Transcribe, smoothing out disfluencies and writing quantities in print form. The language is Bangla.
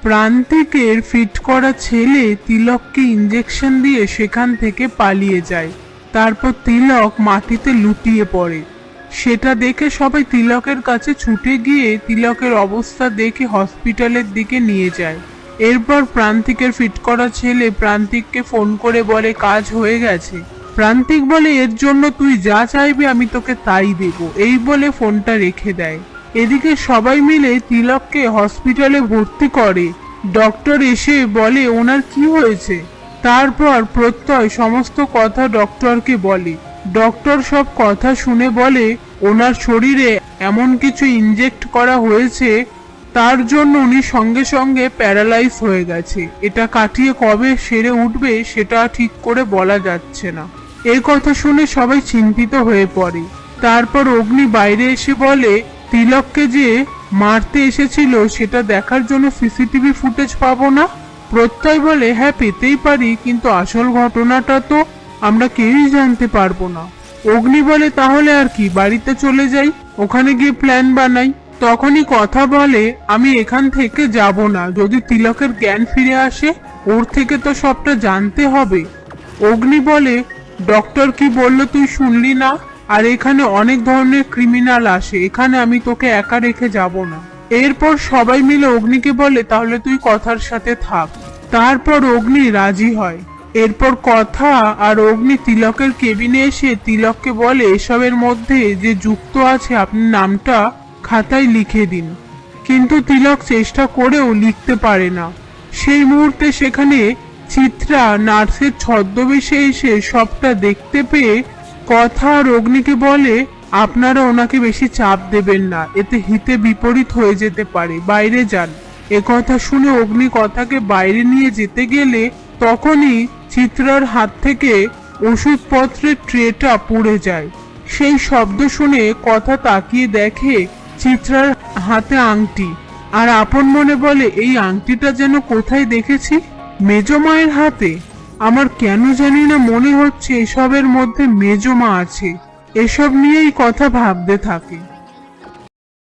প্রান্তিকের ফিট করা ছেলে তিলককে ইঞ্জেকশন দিয়ে সেখান থেকে পালিয়ে যায়। তারপর তিলক মাটিতে লুটিয়ে পড়ে। সেটা দেখে সবাই তিলকের কাছে ছুটে গিয়ে তিলকের অবস্থা দেখে হসপিটালের দিকে নিয়ে যায়। এরপর প্রান্তিকের ফিট করা ছেলে প্রান্তিককে ফোন করে বলে কাজ হয়ে গেছে। প্রান্তিক বলে এর জন্য তুই যা চাইবি আমি তোকে তাই দেব, এই বলে ফোনটা রেখে দেয়। এদিকে সবাই মিলে তিলককে হসপিটালে ভর্তি করে। ডক্টর এসে বলে ওনার কি হয়েছে। তারপর প্রত্যয় সমস্ত কথা ডক্টরকে বলে। ডক্টর সব কথা শুনে বলে ওনার শরীরে এমন কিছু ইনজেক্ট করা হয়েছে তার জন্য উনি সঙ্গে সঙ্গে প্যারালাইজ হয়ে গেছে। এটা কাটিয়ে কবে সেরে উঠবে সেটা ঠিক করে বলা যাচ্ছে না। এই কথা শুনে সবাই চিন্তিত হয়ে পড়ে। তারপর অগ্নি বাইরে এসে বলে তিলককে যে মারতে এসেছিল সেটা দেখার জন্য সিসিটিভি ফুটেজ পাবো না। প্রত্যয় বলে হ্যাঁ পেতেই পারি, কিন্তু আসল ঘটনাটা তো আমরা কেউই জানতে পারবো না। অগ্নি বলে তাহলে আর কি, বাড়িতে চলে যাই, ওখানে গিয়ে প্ল্যান বানাই। তখনই কথা বলে আমি এখান থেকে যাব না, যদি তিলকের জ্ঞান ফিরে আসে ওর থেকে তো সবটা জানতে হবে। অগ্নি বলে ডক্টর কি বললো তুই শুনলি না? আর এখানে অনেক ধরনের ক্রিমিনাল আসে, এখানে আমি তোকে একা রেখে যাব না। এরপর সবাই মিলে অগ্নিকে বলে তাহলে তুই কথার সাথে থাক। তারপর অগ্নি রাজি হয়। এরপর কথা আর অগ্নি তিলকের কেবিনে এসে তিলককে বলে এসবের মধ্যে যে যুক্ত আছে আপনি নামটা খাতায় লিখে দিন। কিন্তু তিলক চেষ্টা করেও লিখতে পারে না। সেই মুহূর্তে সেখানে চিত্রা নার্সের ছদ্মবেশে এসে সবটা দেখতে পেয়ে কথা আর অগ্নিকে বলে আপনারা ওনাকে বেশি চাপ দেবেন না, এতে হিতে বিপরীত হয়ে যেতে পারে, বাইরে যান। একথা শুনে অগ্নি কথাকে বাইরে নিয়ে যেতে গেলে তখনই চিত্রার হাত থেকে ওষুধপত্রের ট্রেটা পড়ে যায়। সেই শব্দ শুনে কথা তাকিয়ে দেখে চিত্রার হাতে আংটি, আর আপন মনে বলে এই আংটিটা যেন কোথায় দেখেছি, মেজো মায়ের হাতে। আমার কেন জানি না মনে হচ্ছে এসবের মধ্যে মেজো মা আছে। এসব নিয়েই কথা ভাবতে থাকে।